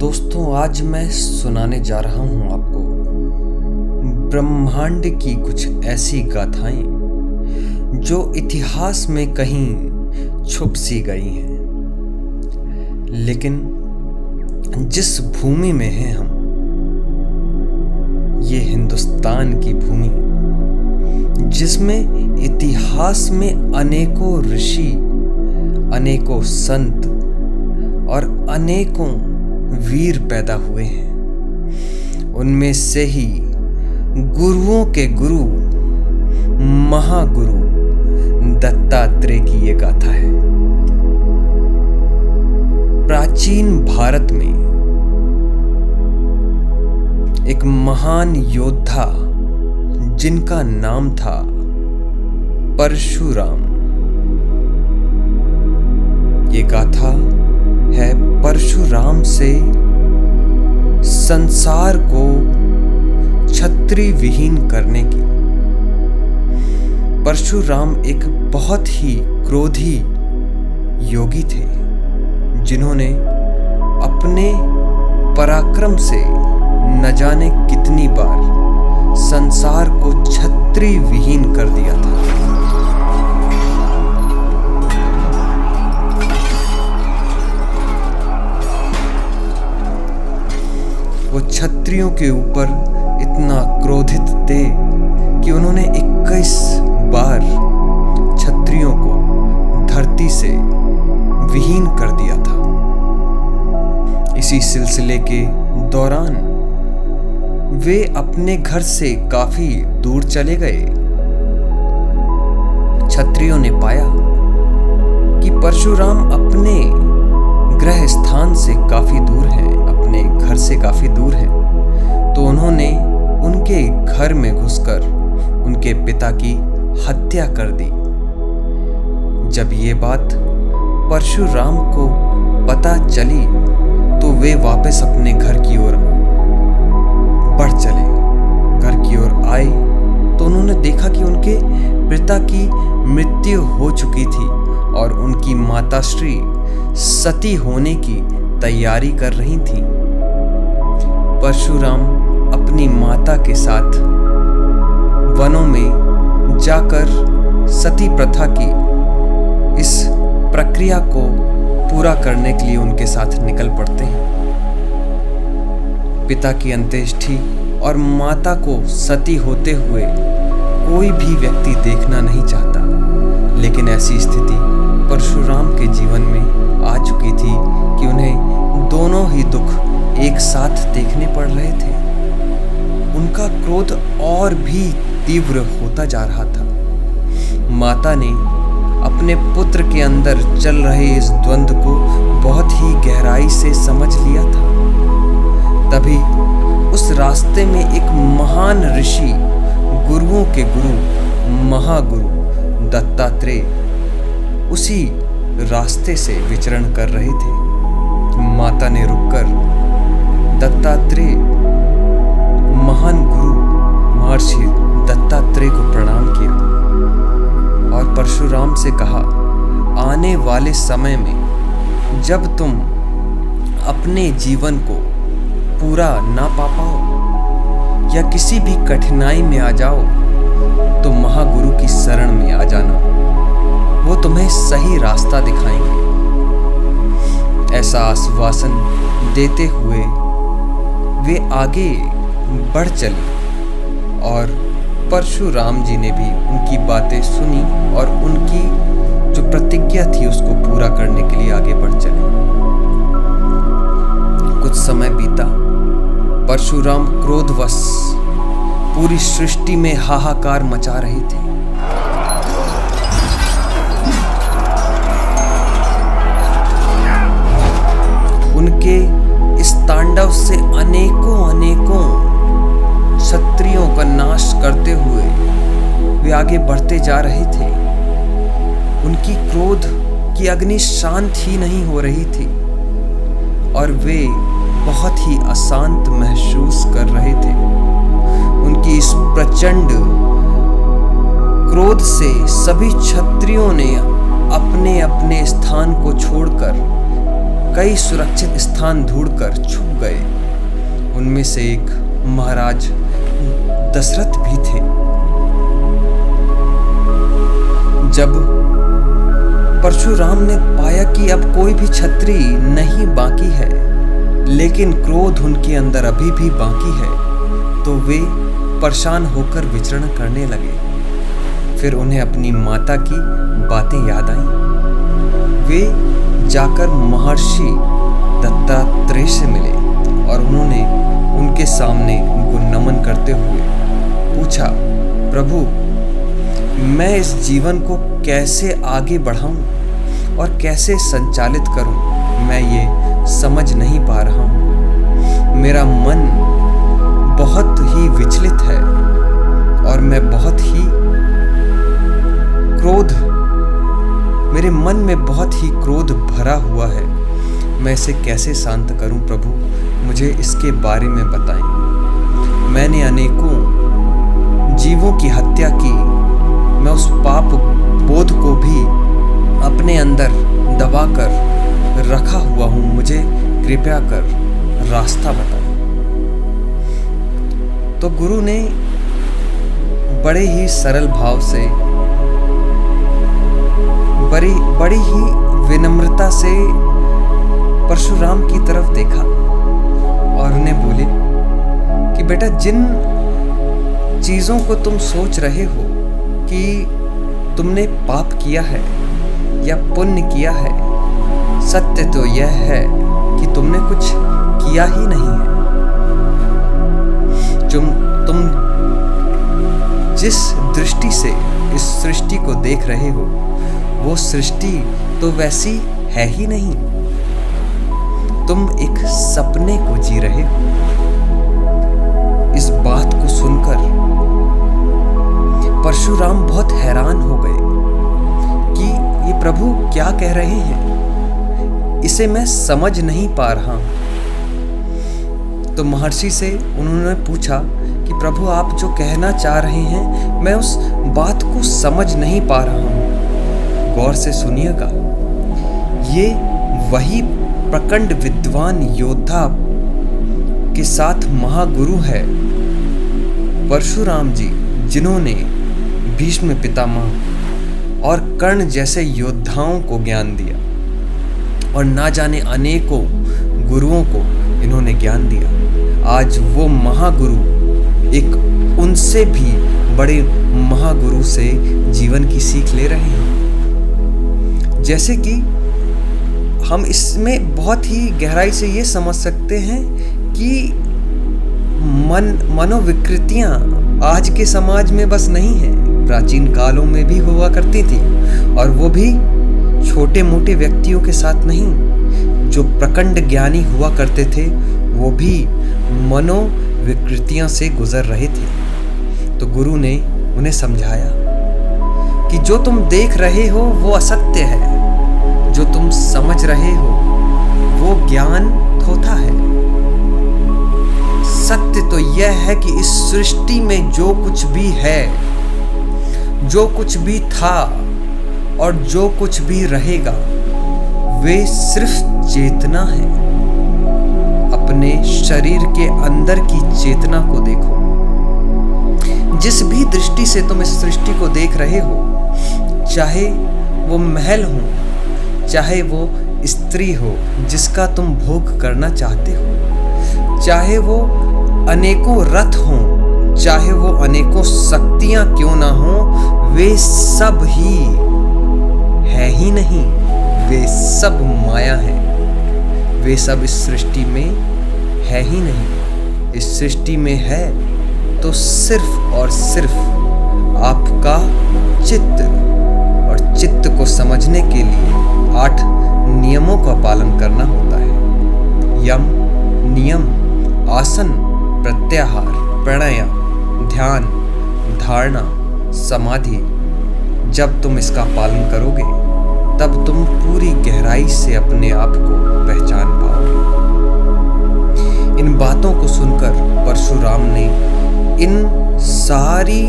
दोस्तों, आज मैं सुनाने जा रहा हूं आपको ब्रह्मांड की कुछ ऐसी गाथाएं जो इतिहास में कहीं छुप सी गई हैं, लेकिन जिस भूमि में हैं हम, ये हिंदुस्तान की भूमि, जिसमें इतिहास में अनेकों ऋषि, अनेकों संत और अनेकों वीर पैदा हुए हैं, उनमें से ही गुरुओं के गुरु महागुरु दत्तात्रेय की ये गाथा है। प्राचीन भारत में एक महान योद्धा जिनका नाम था परशुराम। ये गाथा है परशुराम से संसार को छत्री विहीन करने की। परशुराम एक बहुत ही क्रोधी योगी थे, जिन्होंने अपने पराक्रम से न जाने कितनी बार संसार को छत्री विहीन कर दिया था। वो क्षत्रियों के ऊपर इतना क्रोधित थे कि उन्होंने 21 बार क्षत्रियों को धरती से विहीन कर दिया था। इसी सिलसिले के दौरान वे अपने घर से काफी दूर चले गए। क्षत्रियों ने पाया कि परशुराम अपने गृह स्थान से काफी दूर हैं, अपने घर से काफी दूर हैं, तो उन्होंने उनके घर में घुसकर उनके पिता की हत्या कर दी। जब ये बात परशुराम को पता चली तो वे वापस अपने घर की ओर बढ़ चले। घर की ओर आए तो उन्होंने देखा कि उनके पिता की मृत्यु हो चुकी थी और उनकी माताश्री सती होने की तैयारी कर रही थी। परशुराम अपनी माता के साथ वनों में जाकर सती प्रथा की इस प्रक्रिया को पूरा करने के लिए उनके साथ निकल पड़ते हैं। पिता की अंत्येष्टि और माता को सती होते हुए कोई भी व्यक्ति देखना नहीं चाहता, लेकिन ऐसी स्थिति परशुराम के जीवन में आ चुकी थी कि उन्हें दोनों ही दुख एक साथ देखने पड़ रहे थे। उनका क्रोध और भी तीव्र होता जा रहा था। माता ने अपने पुत्र के अंदर चल रहे इस द्वंद्व को बहुत ही गहराई से समझ लिया था। तभी उस रास्ते में एक महान ऋषि, गुरुओं के गुरु महागुरु दत्तात्रेय उसी रास्ते से विचरण कर रहे थे। माता ने रुककर दत्तात्रेय महान गुरु महर्षि दत्तात्रेय को प्रणाम किया और परशुराम से कहा, आने वाले समय में जब तुम अपने जीवन को पूरा ना पा पाओ या किसी भी कठिनाई में आ जाओ तो महागुरु की शरण में आ जाना, वो तुम्हें सही रास्ता दिखाएंगे। ऐसा आश्वासन देते हुए वे आगे बढ़ चले और परशुराम जी ने भी उनकी बातें सुनी और उनकी जो प्रतिज्ञा थी उसको पूरा करने के लिए आगे बढ़ चले। कुछ समय बीता। परशुराम क्रोधवश पूरी सृष्टि में हाहाकार मचा रहे थे। उनके इस तांडव से अनेकों क्षत्रियों का नाश करते हुए वे आगे बढ़ते जा रहे थे। उनकी क्रोध की अग्नि शांत ही नहीं हो रही थी और वे बहुत ही अशांत महसूस कर रहे थे। उनकी इस प्रचंड क्रोध से सभी क्षत्रियों ने अपने अपने स्थान को छोड़कर कई सुरक्षित स्थान ढूंढकर छुप गए। उनमें से एक महाराज दशरथ भी थे। जब परशुराम ने पाया कि अब कोई भी छत्री नहीं बाकी है, लेकिन क्रोध उनके अंदर अभी भी बाकी है, तो वे परेशान होकर विचरण करने लगे। फिर उन्हें अपनी माता की बातें याद आईं। वे जाकर महर्षि दत्तात्रेय से मिले और उन्होंने उनके सामने उनको नमन करते हुए पूछा, प्रभु, मैं इस जीवन को कैसे आगे बढ़ाऊं और कैसे संचालित करूं, मैं ये समझ नहीं पा रहा हूं। मेरा मन बहुत ही विचलित है और मैं बहुत ही मेरे मन में बहुत ही क्रोध भरा हुआ है। मैं इसे कैसे शांत करूं प्रभु, मुझे इसके बारे में बताएं। मैंने अनेकों जीवों की हत्या की। मैं उस पाप बोध को भी अपने अंदर दबाकर रखा हुआ हूं। मुझे कृपया कर रास्ता बताएं। तो गुरु ने बड़े ही सरल भाव से, बड़ी ही विनम्रता से परशुराम की तरफ देखा और उन्हें बोले कि बेटा, जिन चीज़ों को तुम सोच रहे हो कि तुमने पाप किया है या पुण्य किया है, सत्य तो यह है कि तुमने कुछ किया ही नहीं है। तुम जिस दृष्टि से इस सृष्टि को देख रहे हो, वो सृष्टि तो वैसी है ही नहीं। तुम एक सपने को जी रहे हो। इस बात को सुनकर परशुराम बहुत हैरान हो गए कि ये प्रभु क्या कह रहे हैं, इसे मैं समझ नहीं पा रहा हूं। तो महर्षि से उन्होंने पूछा कि प्रभु, आप जो कहना चाह रहे हैं, मैं उस बात को समझ नहीं पा रहा हूं। गौर से सुनिएगा। ये वही प्रचंड विद्वान योद्धा के साथ महागुरु है परशुराम जी, जिन्होंने भीष्म पितामह और कर्ण जैसे योद्धाओं को ज्ञान दिया और ना जाने अनेकों गुरुओं को इन्होंने ज्ञान दिया। आज वो महागुरु एक उनसे भी बड़े महागुरु से जीवन की सीख ले रहे हैं। जैसे कि हम इसमें बहुत ही गहराई से ये समझ सकते हैं कि मनोविकृतियां आज के समाज में बस नहीं है, प्राचीन कालों में भी हुआ करती थी, और वो भी छोटे मोटे व्यक्तियों के साथ नहीं। जो प्रचंड ज्ञानी हुआ करते थे, वो भी मनोविकृतियां से गुजर रहे थे। तो गुरु ने उन्हें समझाया कि जो तुम देख रहे हो वो असत्य है, जो तुम समझ रहे हो वो ज्ञान थोथा है। सत्य तो यह है कि इस सृष्टि में जो कुछ भी है, जो कुछ भी था और जो कुछ भी रहेगा, वे सिर्फ चेतना है। अपने शरीर के अंदर की चेतना को देखो। जिस भी दृष्टि से तुम इस सृष्टि को देख रहे हो, चाहे वो महल हो, चाहे वो स्त्री हो जिसका तुम भोग करना चाहते हो, चाहे वो अनेकों रथ हों, चाहे वो अनेकों शक्तियां क्यों ना हों, वे सब ही है ही नहीं, वे सब माया है। वे सब इस सृष्टि में है ही नहीं। इस सृष्टि में है तो सिर्फ और सिर्फ आपका चित्त, और चित्त को समझने के लिए 8 नियमों का पालन करना होता है। यम, नियम, आसन, प्रत्याहार, प्राणायाम, ध्यान, धारणा, समाधि। जब तुम इसका पालन करोगे, तब तुम पूरी गहराई से अपने आप को पहचान पाओगे। इन बातों को सुनकर परशुराम ने इन सारी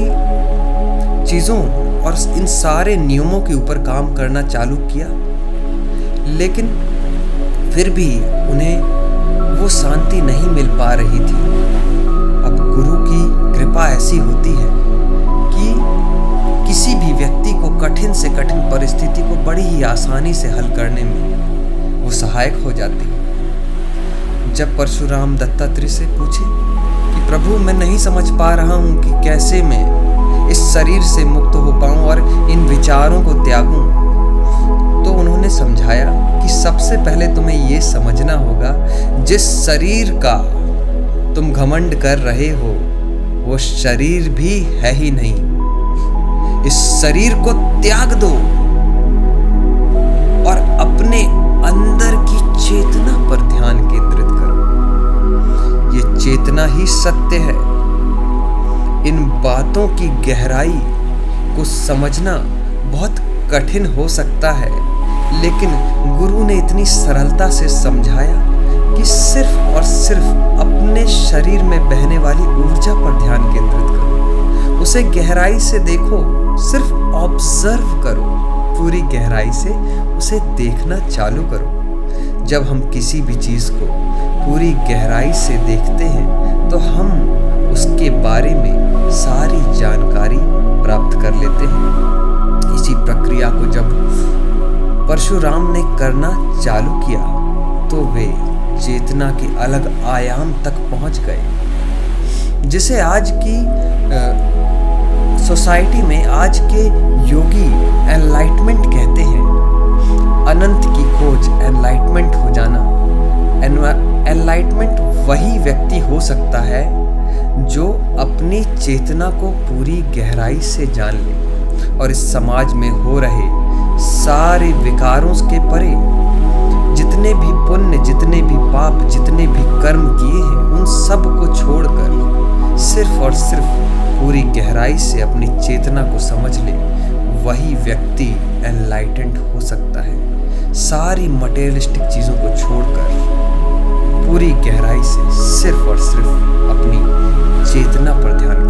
चीज़ों और इन सारे नियमों के ऊपर काम करना चालू किया, लेकिन फिर भी उन्हें वो शांति नहीं मिल पा रही थी। अब गुरु की कृपा ऐसी होती है कि किसी भी व्यक्ति को कठिन से कठिन परिस्थिति को बड़ी ही आसानी से हल करने में वो सहायक हो जाती है। जब परशुराम दत्तात्रेय से पूछे कि प्रभु, मैं नहीं समझ पा रहा हूँ कि कैसे मैं इस शरीर से मुक्त हो पाऊं और इन विचारों को त्यागूं, तो उन्होंने समझाया कि सबसे पहले तुम्हें ये समझना होगा, जिस शरीर का तुम घमंड कर रहे हो वो शरीर भी है ही नहीं। इस शरीर को त्याग दो और अपने अंदर की चेतना पर ध्यान केंद्रित करो। ये चेतना ही सत्य है। इन बातों की गहराई को समझना बहुत कठिन हो सकता है, लेकिन गुरु ने इतनी सरलता से समझाया कि सिर्फ और सिर्फ अपने शरीर में बहने वाली ऊर्जा पर ध्यान केंद्रित करो, उसे गहराई से देखो, सिर्फ ऑब्जर्व करो, पूरी गहराई से उसे देखना चालू करो। जब हम किसी भी चीज को पूरी गहराई से देखते हैं तो हम उसके बारे में सारी जानकारी प्राप्त कर लेते हैं। इसी प्रक्रिया को जब परशुराम ने करना चालू किया तो वे चेतना के अलग आयाम तक पहुंच गए, जिसे आज की सोसाइटी में आज के योगी एनलाइटमेंट कहते हैं। अनंत की खोज एनलाइटमेंट हो जाना। एनलाइटमेंट वही व्यक्ति हो सकता है जो अपनी चेतना को पूरी गहराई से जान ले और इस समाज में हो रहे सारे विकारों के परे जितने भी पुण्य, जितने भी पाप, जितने भी कर्म किए हैं, उन सब को छोड़कर सिर्फ और सिर्फ पूरी गहराई से अपनी चेतना को समझ ले, वही व्यक्ति एनलाइटेंड हो सकता है। सारी मटेरियलिस्टिक चीज़ों को छोड़कर पूरी गहराई से सिर्फ और सिर्फ अपनी चेतना पर ध्यान